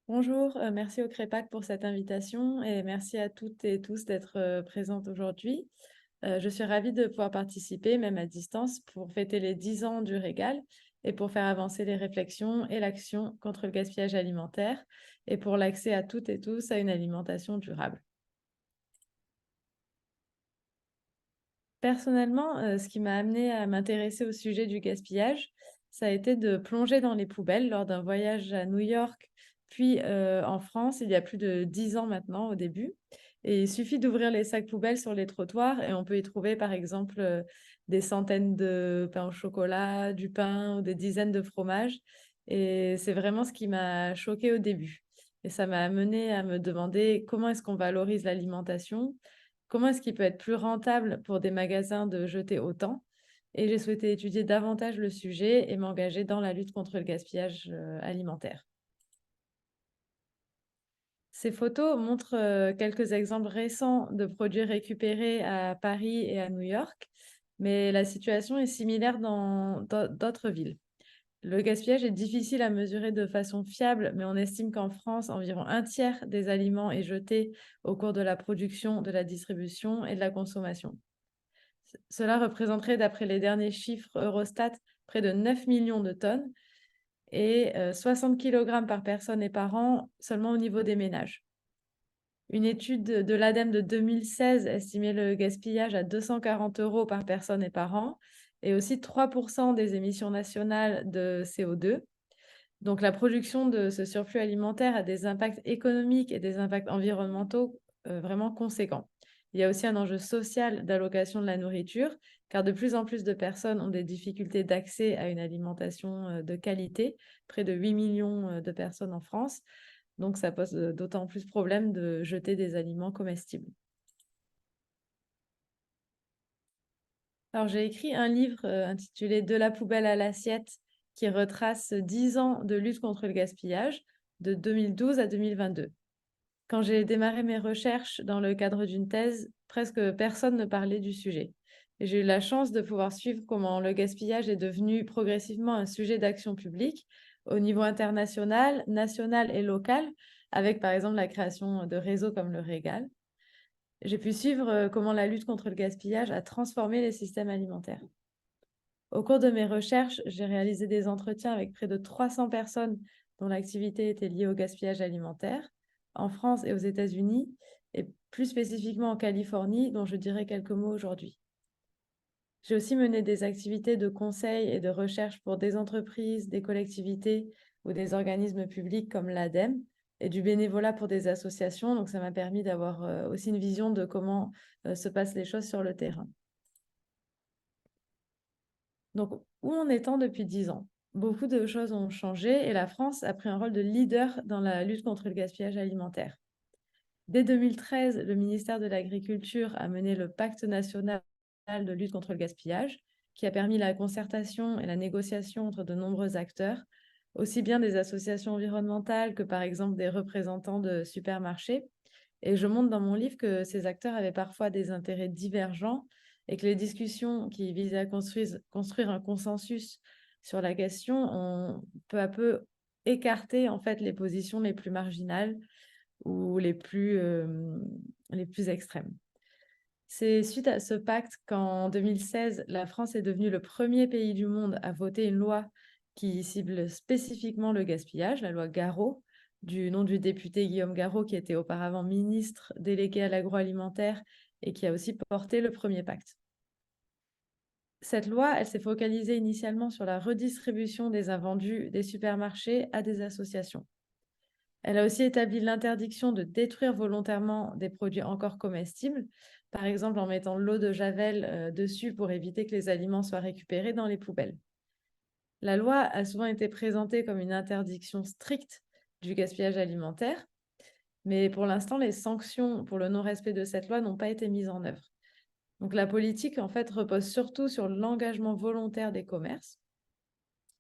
Bonjour, merci au CREPAC pour cette invitation et merci à toutes et tous d'être présentes aujourd'hui. Je suis ravie de pouvoir participer, même à distance, pour fêter les 10 ans du Régal et pour faire avancer les réflexions et l'action contre le gaspillage alimentaire et pour l'accès à toutes et tous à une alimentation durable. Personnellement, ce qui m'a amenée à m'intéresser au sujet du gaspillage, ça a été de plonger dans les poubelles lors d'un voyage à New York, puis en France, il y a plus de 10 ans maintenant, au début. Et il suffit d'ouvrir les sacs poubelles sur les trottoirs et on peut y trouver, par exemple, des centaines de pains au chocolat, du pain ou des dizaines de fromages. Et c'est vraiment ce qui m'a choquée au début. Et ça m'a amenée à me demander comment est-ce qu'on valorise l'alimentation. Comment est-ce qu'il peut être plus rentable pour des magasins de jeter autant? Et j'ai souhaité étudier davantage le sujet et m'engager dans la lutte contre le gaspillage alimentaire. Ces photos montrent quelques exemples récents de produits récupérés à Paris et à New York, mais la situation est similaire dans d'autres villes. Le gaspillage est difficile à mesurer de façon fiable, mais on estime qu'en France, environ un tiers des aliments est jeté au cours de la production, de la distribution et de la consommation. Cela représenterait, d'après les derniers chiffres Eurostat, près de 9 millions de tonnes et 60 kilogrammes par personne et par an seulement au niveau des ménages. Une étude de l'ADEME de 2016 estimait le gaspillage à 240 euros par personne et par an et aussi 3% des émissions nationales de CO2. Donc la production de ce surplus alimentaire a des impacts économiques et des impacts environnementaux vraiment conséquents. Il y a aussi un enjeu social d'allocation de la nourriture, car de plus en plus de personnes ont des difficultés d'accès à une alimentation de qualité, près de 8 millions de personnes en France. Donc ça pose d'autant plus problème de jeter des aliments comestibles. Alors j'ai écrit un livre intitulé De la poubelle à l'assiette qui retrace 10 ans de lutte contre le gaspillage de 2012 à 2022. Quand j'ai démarré mes recherches dans le cadre d'une thèse, presque personne ne parlait du sujet. Et j'ai eu la chance de pouvoir suivre comment le gaspillage est devenu progressivement un sujet d'action publique au niveau international, national et local, avec par exemple la création de réseaux comme le Régal. J'ai pu suivre comment la lutte contre le gaspillage a transformé les systèmes alimentaires. Au cours de mes recherches, j'ai réalisé des entretiens avec près de 300 personnes dont l'activité était liée au gaspillage alimentaire, en France et aux États-Unis, et plus spécifiquement en Californie, dont je dirai quelques mots aujourd'hui. J'ai aussi mené des activités de conseil et de recherche pour des entreprises, des collectivités ou des organismes publics comme l'ADEME, et du bénévolat pour des associations. Donc ça m'a permis d'avoir aussi une vision de comment se passent les choses sur le terrain. Donc, où en est-on depuis 10 ans? Beaucoup de choses ont changé et la France a pris un rôle de leader dans la lutte contre le gaspillage alimentaire. Dès 2013, le ministère de l'Agriculture a mené le Pacte national de lutte contre le gaspillage, qui a permis la concertation et la négociation entre de nombreux acteurs, aussi bien des associations environnementales que par exemple des représentants de supermarchés. Et je montre dans mon livre que ces acteurs avaient parfois des intérêts divergents et que les discussions qui visaient à construire un consensus sur la question ont peu à peu écarté en fait les positions les plus marginales ou les plus extrêmes. C'est suite à ce pacte qu'en 2016, la France est devenue le premier pays du monde à voter une loi qui cible spécifiquement le gaspillage, la loi Garot, du nom du député Guillaume Garot, qui était auparavant ministre délégué à l'agroalimentaire et qui a aussi porté le premier pacte. Cette loi, elle s'est focalisée initialement sur la redistribution des invendus des supermarchés à des associations. Elle a aussi établi l'interdiction de détruire volontairement des produits encore comestibles, par exemple en mettant l'eau de Javel dessus pour éviter que les aliments soient récupérés dans les poubelles. La loi a souvent été présentée comme une interdiction stricte du gaspillage alimentaire, mais pour l'instant, les sanctions pour le non-respect de cette loi n'ont pas été mises en œuvre. Donc la politique, en fait, repose surtout sur l'engagement volontaire des commerces.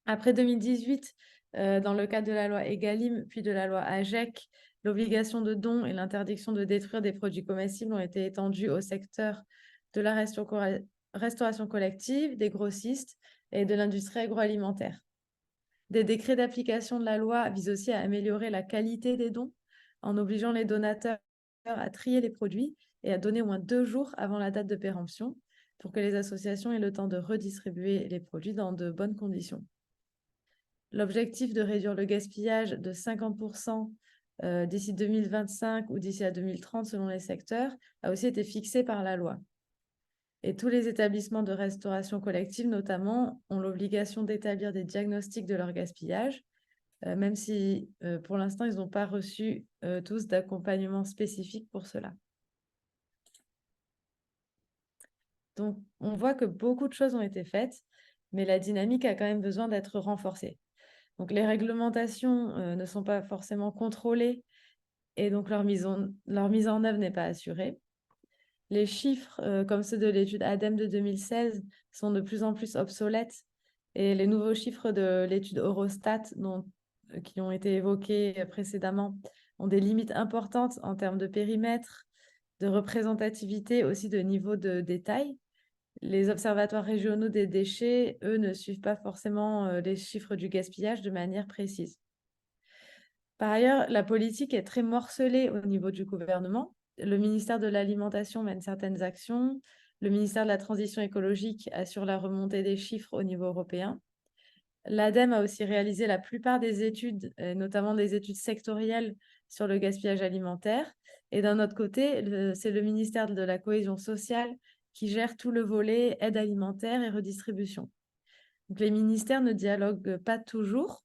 Après 2018, dans le cadre de la loi Egalim, puis de la loi AGEC, l'obligation de don et l'interdiction de détruire des produits comestibles ont été étendues au secteur de la restauration collective, des grossistes et de l'industrie agroalimentaire. Des décrets d'application de la loi visent aussi à améliorer la qualité des dons en obligeant les donateurs à trier les produits et à donner au moins 2 jours avant la date de péremption pour que les associations aient le temps de redistribuer les produits dans de bonnes conditions. L'objectif de réduire le gaspillage de 50% d'ici 2025 ou d'ici à 2030 selon les secteurs a aussi été fixé par la loi. Et tous les établissements de restauration collective, notamment, ont l'obligation d'établir des diagnostics de leur gaspillage, même si pour l'instant, ils n'ont pas reçu tous d'accompagnement spécifique pour cela. Donc, on voit que beaucoup de choses ont été faites, mais la dynamique a quand même besoin d'être renforcée. Donc, les réglementations ne sont pas forcément contrôlées et donc leur mise en œuvre n'est pas assurée. Les chiffres, comme ceux de l'étude ADEME de 2016, sont de plus en plus obsolètes et les nouveaux chiffres de l'étude Eurostat qui ont été évoqués précédemment ont des limites importantes en termes de périmètre, de représentativité, aussi de niveau de détail. Les observatoires régionaux des déchets, eux, ne suivent pas forcément les chiffres du gaspillage de manière précise. Par ailleurs, la politique est très morcelée au niveau du gouvernement. Le ministère de l'Alimentation mène certaines actions. Le ministère de la Transition écologique assure la remontée des chiffres au niveau européen. L'ADEME a aussi réalisé la plupart des études, notamment des études sectorielles sur le gaspillage alimentaire. Et d'un autre côté, c'est le ministère de la Cohésion sociale qui gère tout le volet aide alimentaire et redistribution. Donc, les ministères ne dialoguent pas toujours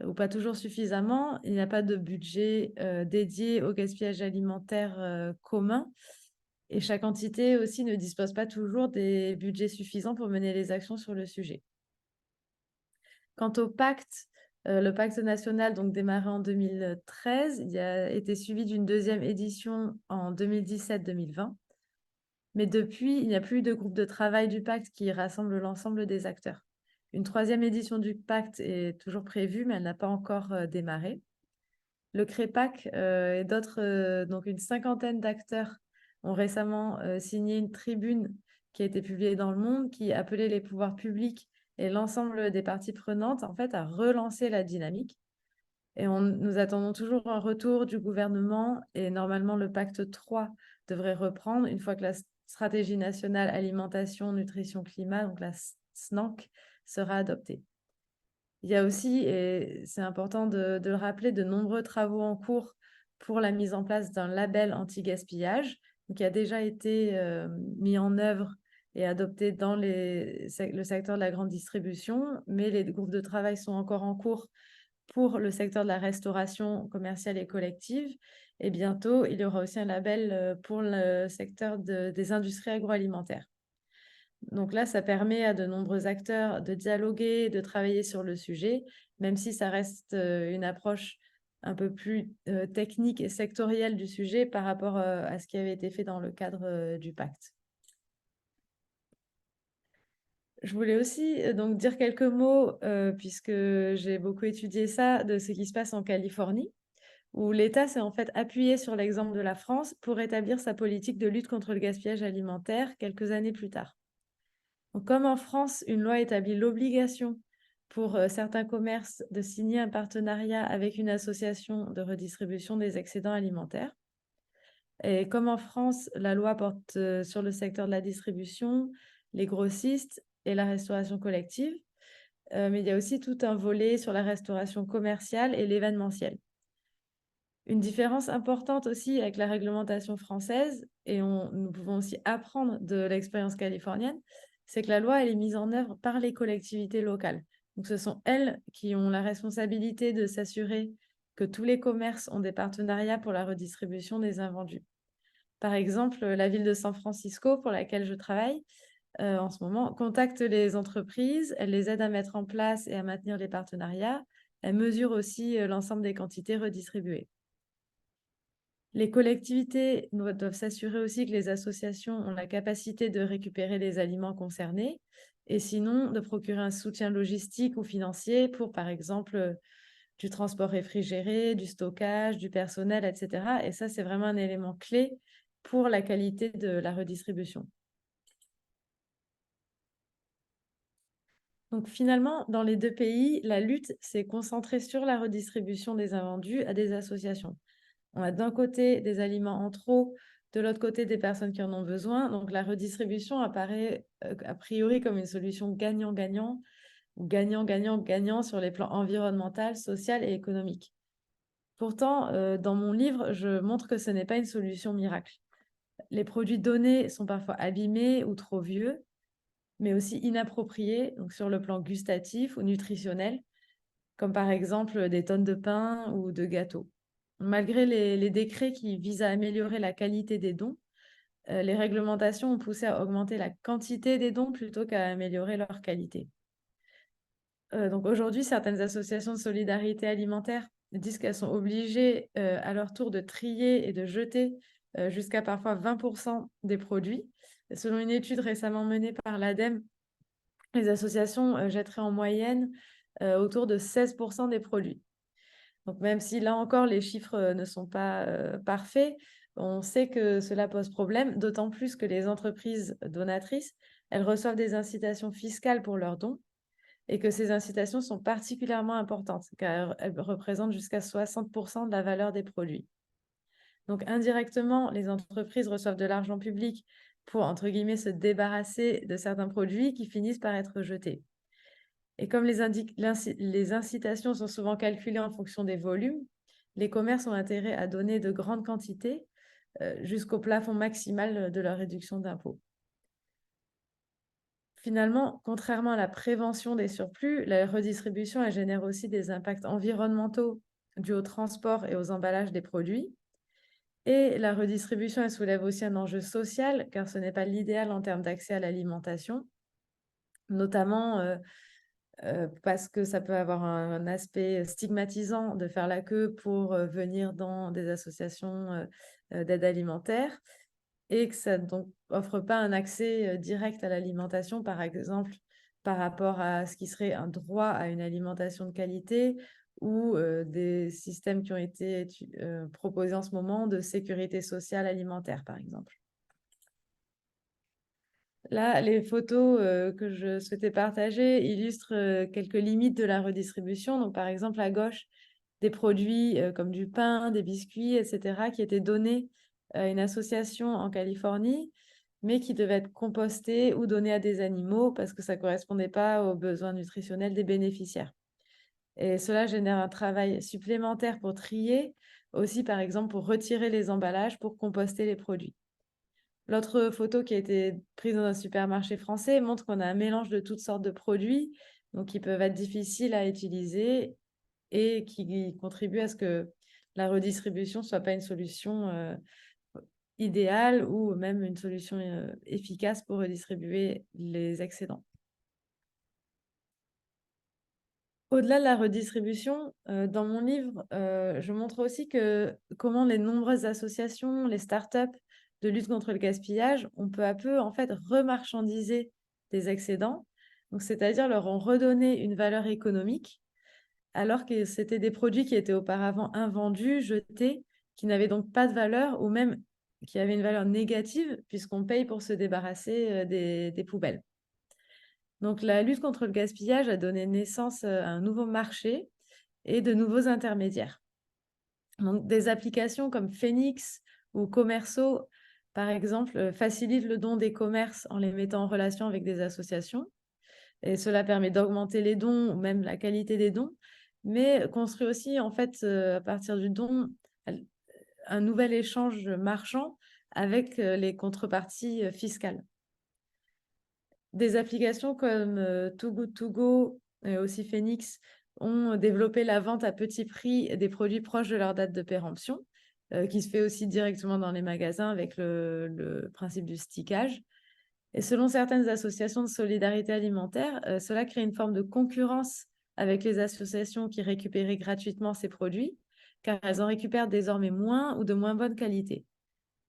ou pas toujours suffisamment. Il n'y a pas de budget dédié au gaspillage alimentaire commun. Et chaque entité aussi ne dispose pas toujours des budgets suffisants pour mener les actions sur le sujet. Quant au pacte, le pacte national, donc démarré en 2013, il a été suivi d'une deuxième édition en 2017-2020. Mais depuis, il n'y a plus de groupe de travail du pacte qui rassemble l'ensemble des acteurs. Une troisième édition du pacte est toujours prévue, mais elle n'a pas encore démarré. Le CREPAC et d'autres, donc une cinquantaine d'acteurs, ont récemment signé une tribune qui a été publiée dans Le Monde qui appelait les pouvoirs publics et l'ensemble des parties prenantes en fait, à relancer la dynamique. Et nous attendons toujours un retour du gouvernement et normalement le pacte 3 devrait reprendre une fois que la stratégie nationale alimentation, nutrition, climat, donc la SNANC, sera adoptée. Il y a aussi, et c'est important de le rappeler, de nombreux travaux en cours pour la mise en place d'un label anti-gaspillage, qui a déjà été mis en œuvre et adopté dans le secteur de la grande distribution, mais les groupes de travail sont encore en cours pour le secteur de la restauration commerciale et collective. Et bientôt, il y aura aussi un label pour le secteur des industries agroalimentaires. Donc là, ça permet à de nombreux acteurs de dialoguer, de travailler sur le sujet, même si ça reste une approche un peu plus technique et sectorielle du sujet par rapport à ce qui avait été fait dans le cadre du pacte. Je voulais aussi donc dire quelques mots, puisque j'ai beaucoup étudié ça, de ce qui se passe en Californie, où l'État s'est en fait appuyé sur l'exemple de la France pour établir sa politique de lutte contre le gaspillage alimentaire quelques années plus tard. Donc, comme en France, une loi établit l'obligation pour certains commerces de signer un partenariat avec une association de redistribution des excédents alimentaires. Et comme en France, la loi porte sur le secteur de la distribution, les grossistes et la restauration collective, mais il y a aussi tout un volet sur la restauration commerciale et l'événementiel. Une différence importante aussi avec la réglementation française, et nous pouvons aussi apprendre de l'expérience californienne, c'est que la loi elle est mise en œuvre par les collectivités locales. Donc ce sont elles qui ont la responsabilité de s'assurer que tous les commerces ont des partenariats pour la redistribution des invendus. Par exemple, la ville de San Francisco, pour laquelle je travaille en ce moment, contacte les entreprises, elle les aide à mettre en place et à maintenir les partenariats. Elle mesure aussi l'ensemble des quantités redistribuées. Les collectivités doivent s'assurer aussi que les associations ont la capacité de récupérer les aliments concernés et sinon de procurer un soutien logistique ou financier pour, par exemple, du transport réfrigéré, du stockage, du personnel, etc. Et ça, c'est vraiment un élément clé pour la qualité de la redistribution. Donc finalement, dans les deux pays, la lutte s'est concentrée sur la redistribution des invendus à des associations. On a d'un côté des aliments en trop, de l'autre côté des personnes qui en ont besoin. Donc la redistribution apparaît a priori comme une solution gagnant-gagnant ou gagnant-gagnant-gagnant sur les plans environnemental, social et économique. Pourtant, dans mon livre, je montre que ce n'est pas une solution miracle. Les produits donnés sont parfois abîmés ou trop vieux, mais aussi inappropriés, donc sur le plan gustatif ou nutritionnel, comme par exemple des tonnes de pain ou de gâteaux. Malgré les décrets qui visent à améliorer la qualité des dons, les réglementations ont poussé à augmenter la quantité des dons plutôt qu'à améliorer leur qualité. Donc aujourd'hui, certaines associations de solidarité alimentaire disent qu'elles sont obligées à leur tour de trier et de jeter jusqu'à parfois 20% des produits. Selon une étude récemment menée par l'ADEME, les associations jetteraient en moyenne autour de 16% des produits. Donc même si là encore les chiffres ne sont pas parfaits, on sait que cela pose problème, d'autant plus que les entreprises donatrices, elles reçoivent des incitations fiscales pour leurs dons et que ces incitations sont particulièrement importantes car elles représentent jusqu'à 60% de la valeur des produits. Donc indirectement, les entreprises reçoivent de l'argent public pour, entre guillemets, se débarrasser de certains produits qui finissent par être jetés. Et comme les incitations sont souvent calculées en fonction des volumes, les commerces ont intérêt à donner de grandes quantités jusqu'au plafond maximal de leur réduction d'impôts. Finalement, contrairement à la prévention des surplus, la redistribution elle génère aussi des impacts environnementaux dus au transport et aux emballages des produits. Et la redistribution elle soulève aussi un enjeu social, car ce n'est pas l'idéal en termes d'accès à l'alimentation, notamment parce que ça peut avoir un aspect stigmatisant de faire la queue pour venir dans des associations d'aide alimentaire et que ça donc offre pas un accès direct à l'alimentation, par exemple, par rapport à ce qui serait un droit à une alimentation de qualité ou des systèmes qui ont été proposés en ce moment de sécurité sociale alimentaire, par exemple. Là, les photos que je souhaitais partager illustrent quelques limites de la redistribution. Donc, par exemple, à gauche, des produits comme du pain, des biscuits, etc., qui étaient donnés à une association en Californie, mais qui devaient être compostés ou donnés à des animaux parce que ça ne correspondait pas aux besoins nutritionnels des bénéficiaires. Et cela génère un travail supplémentaire pour trier, aussi par exemple pour retirer les emballages, pour composter les produits. L'autre photo qui a été prise dans un supermarché français montre qu'on a un mélange de toutes sortes de produits, donc qui peuvent être difficiles à utiliser et qui contribuent à ce que la redistribution ne soit pas une solution idéale ou même une solution efficace pour redistribuer les excédents. Au-delà de la redistribution, dans mon livre, je montre aussi comment les nombreuses associations, les startups de lutte contre le gaspillage ont peu à peu en fait remarchandisé des excédents, donc c'est-à-dire leur ont redonné une valeur économique, alors que c'était des produits qui étaient auparavant invendus, jetés, qui n'avaient donc pas de valeur ou même qui avaient une valeur négative puisqu'on paye pour se débarrasser des poubelles. Donc, la lutte contre le gaspillage a donné naissance à un nouveau marché et de nouveaux intermédiaires. Donc, des applications comme Phoenix ou Commerceau, par exemple, facilitent le don des commerces en les mettant en relation avec des associations. Et cela permet d'augmenter les dons ou même la qualité des dons, mais construit aussi, en fait, à partir du don, un nouvel échange marchand avec les contreparties fiscales. Des applications comme Too Good To Go et aussi Phoenix ont développé la vente à petit prix des produits proches de leur date de péremption, qui se fait aussi directement dans les magasins avec le principe du stickage. Et selon certaines associations de solidarité alimentaire, cela crée une forme de concurrence avec les associations qui récupéraient gratuitement ces produits, car elles en récupèrent désormais moins ou de moins bonne qualité.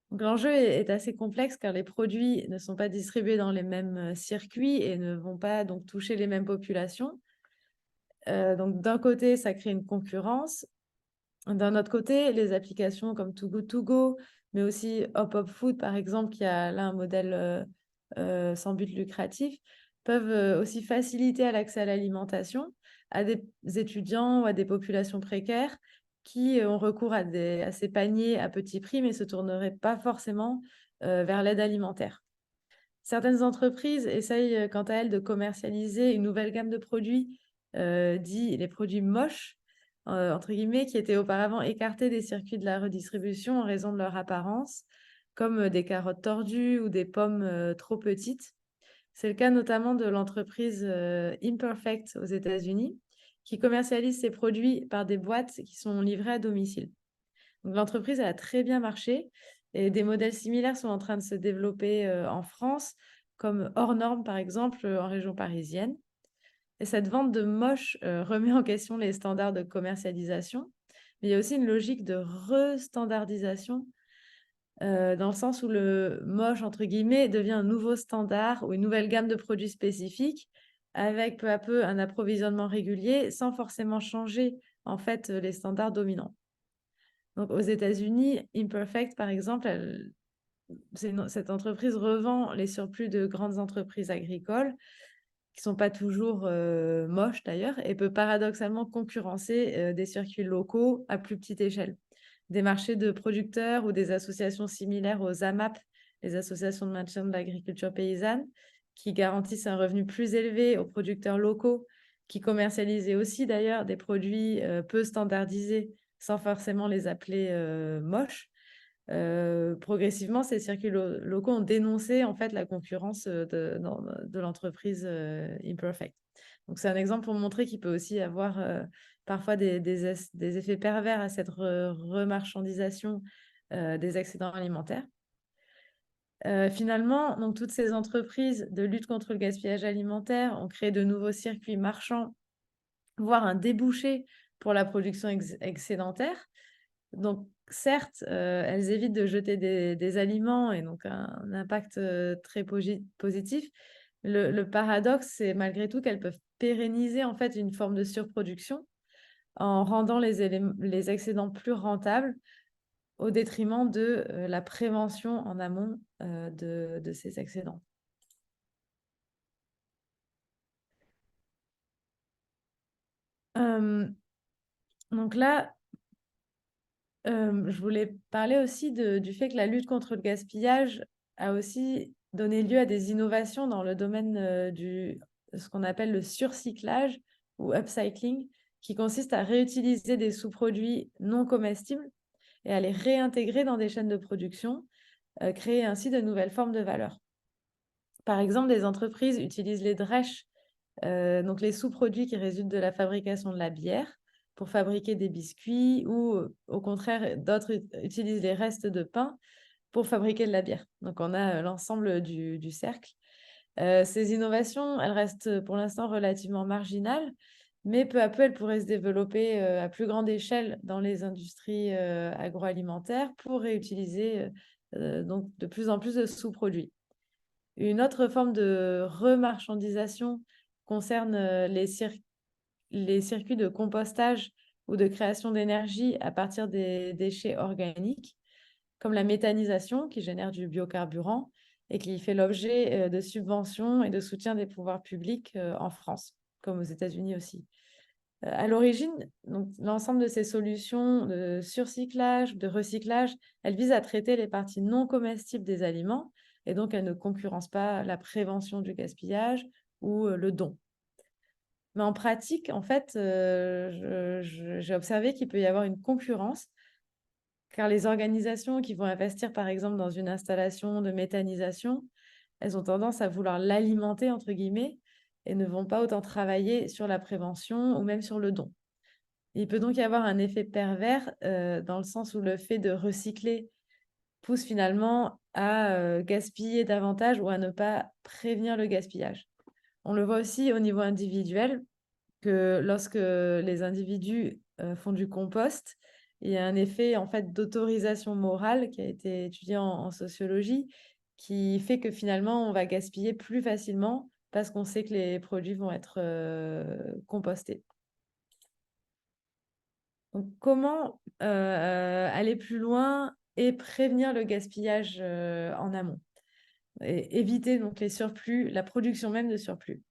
Donc, l'enjeu est assez complexe car les produits ne sont pas distribués dans les mêmes circuits et ne vont pas donc toucher les mêmes populations. Donc d'un côté, ça crée une concurrence. D'un autre côté, les applications comme Too Good To Go, mais aussi Hop Hop Food, par exemple, qui a là un modèle sans but lucratif, peuvent aussi faciliter l'accès à l'alimentation à des étudiants ou à des populations précaires qui ont recours à ces paniers à petit prix, mais ne se tourneraient pas forcément vers l'aide alimentaire. Certaines entreprises essayent, quant à elles, de commercialiser une nouvelle gamme de produits, dits les produits moches, entre guillemets, qui étaient auparavant écartés des circuits de la redistribution en raison de leur apparence, comme des carottes tordues ou des pommes trop petites. C'est le cas notamment de l'entreprise Imperfect aux États-Unis, qui commercialise ses produits par des boîtes qui sont livrées à domicile. Donc, l'entreprise a très bien marché et des modèles similaires sont en train de se développer en France, comme Hors Norme par exemple en région parisienne. Et cette vente de moche remet en question les standards de commercialisation, mais il y a aussi une logique de restandardisation dans le sens où le moche, entre guillemets, devient un nouveau standard ou une nouvelle gamme de produits spécifiques avec peu à peu un approvisionnement régulier sans forcément changer en fait les standards dominants. Donc aux États-Unis, Imperfect, par exemple, cette entreprise revend les surplus de grandes entreprises agricoles qui ne sont pas toujours moches d'ailleurs et peut paradoxalement concurrencer des circuits locaux à plus petite échelle. Des marchés de producteurs ou des associations similaires aux AMAP, les associations de maintien de l'agriculture paysanne, qui garantissent un revenu plus élevé aux producteurs locaux, qui commercialisaient aussi d'ailleurs des produits peu standardisés sans forcément les appeler moches. Progressivement, ces circuits locaux ont dénoncé en fait la concurrence de l'entreprise Imperfect. Donc, c'est un exemple pour montrer qu'il peut aussi y avoir parfois des effets pervers à cette remarchandisation des excédents alimentaires. Finalement, donc, toutes ces entreprises de lutte contre le gaspillage alimentaire ont créé de nouveaux circuits marchands, voire un débouché pour la production excédentaire. Donc, certes, elles évitent de jeter des aliments et donc un impact très positif. Le paradoxe, c'est malgré tout qu'elles peuvent pérenniser en fait une forme de surproduction en rendant les excédents plus rentables au détriment de la prévention en amont de ces excédents. Donc là, je voulais parler aussi du fait que la lutte contre le gaspillage a aussi donné lieu à des innovations dans le domaine de ce qu'on appelle le surcyclage ou upcycling, qui consiste à réutiliser des sous-produits non comestibles et à les réintégrer dans des chaînes de production, créer ainsi de nouvelles formes de valeur. Par exemple, des entreprises utilisent les drèches, donc les sous-produits qui résultent de la fabrication de la bière, pour fabriquer des biscuits ou au contraire, d'autres utilisent les restes de pain pour fabriquer de la bière. Donc on a l'ensemble du cercle. Ces innovations, elles restent pour l'instant relativement marginales, mais peu à peu, elles pourraient se développer à plus grande échelle dans les industries agroalimentaires pour réutiliser donc de plus en plus de sous-produits. Une autre forme de remarchandisation concerne les circuits de compostage ou de création d'énergie à partir des déchets organiques, comme la méthanisation qui génère du biocarburant et qui fait l'objet de subventions et de soutien des pouvoirs publics en France, comme aux États-Unis aussi. À l'origine, l'ensemble de ces solutions de surcyclage, de recyclage, elles visent à traiter les parties non comestibles des aliments et donc elles ne concurrencent pas la prévention du gaspillage ou le don. Mais en pratique, en fait, j'ai observé qu'il peut y avoir une concurrence car les organisations qui vont investir, par exemple, dans une installation de méthanisation, elles ont tendance à vouloir l'alimenter, entre guillemets, et ne vont pas autant travailler sur la prévention ou même sur le don. Il peut donc y avoir un effet pervers dans le sens où le fait de recycler pousse finalement à gaspiller davantage ou à ne pas prévenir le gaspillage. On le voit aussi au niveau individuel, que lorsque les individus font du compost, il y a un effet en fait d'autorisation morale qui a été étudié en sociologie, qui fait que finalement on va gaspiller plus facilement parce qu'on sait que les produits vont être compostés. Donc, comment aller plus loin et prévenir le gaspillage en amont? et éviter donc les surplus, la production même de surplus.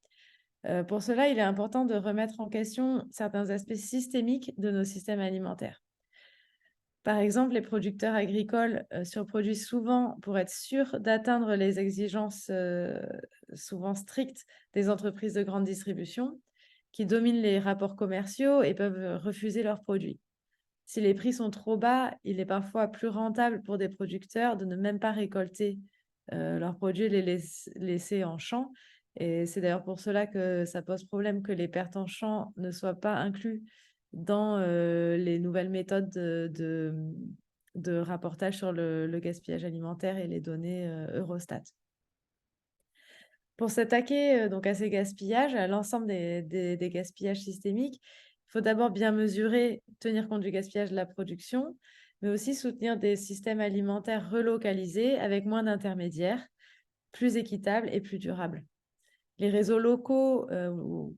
Pour cela, il est important de remettre en question certains aspects systémiques de nos systèmes alimentaires. Par exemple, les producteurs agricoles surproduisent souvent pour être sûrs d'atteindre les exigences souvent strictes des entreprises de grande distribution qui dominent les rapports commerciaux et peuvent refuser leurs produits. Si les prix sont trop bas, il est parfois plus rentable pour des producteurs de ne même pas récolter leurs produits et les laisser en champ. Et c'est d'ailleurs pour cela que ça pose problème que les pertes en champ ne soient pas inclus dans les nouvelles méthodes de rapportage sur le gaspillage alimentaire et les données Eurostat. Pour s'attaquer donc à ces gaspillages, à l'ensemble des gaspillages systémiques, il faut d'abord bien mesurer, tenir compte du gaspillage de la production, mais aussi soutenir des systèmes alimentaires relocalisés avec moins d'intermédiaires, plus équitables et plus durables. Les réseaux locaux,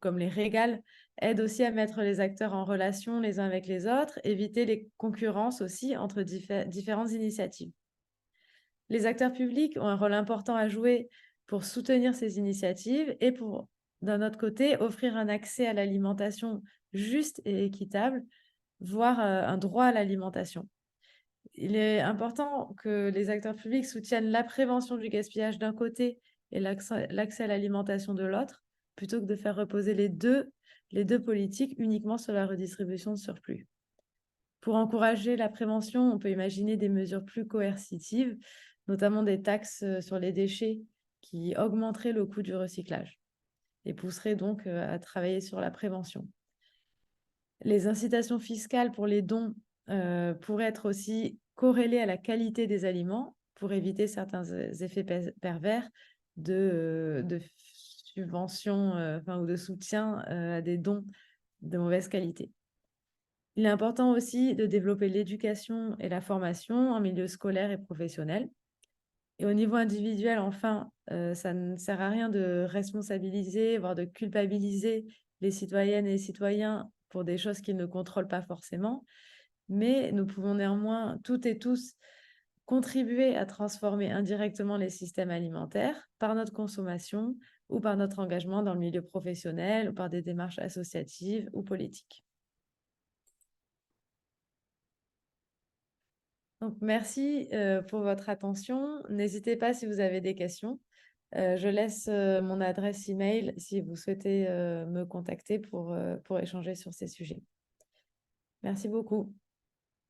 comme les régals, aident aussi à mettre les acteurs en relation les uns avec les autres, éviter les concurrences aussi entre différentes initiatives. Les acteurs publics ont un rôle important à jouer pour soutenir ces initiatives et pour, d'un autre côté, offrir un accès à l'alimentation juste et équitable, voire un droit à l'alimentation. Il est important que les acteurs publics soutiennent la prévention du gaspillage d'un côté et l'accès à l'alimentation de l'autre, plutôt que de faire reposer les deux politiques uniquement sur la redistribution de surplus. Pour encourager la prévention, on peut imaginer des mesures plus coercitives, notamment des taxes sur les déchets qui augmenteraient le coût du recyclage et pousseraient donc à travailler sur la prévention. Les incitations fiscales pour les dons pourraient être aussi corrélées à la qualité des aliments pour éviter certains effets pervers de subvention ou de soutien à des dons de mauvaise qualité. Il est important aussi de développer l'éducation et la formation en milieu scolaire et professionnel. Et au niveau individuel, enfin, ça ne sert à rien de responsabiliser, voire de culpabiliser les citoyennes et les citoyens pour des choses qu'ils ne contrôlent pas forcément. Mais nous pouvons néanmoins, toutes et tous, contribuer à transformer indirectement les systèmes alimentaires par notre consommation ou par notre engagement dans le milieu professionnel ou par des démarches associatives ou politiques. Donc, merci pour votre attention. N'hésitez pas si vous avez des questions. Je laisse mon adresse email si vous souhaitez me contacter pour échanger sur ces sujets. Merci beaucoup.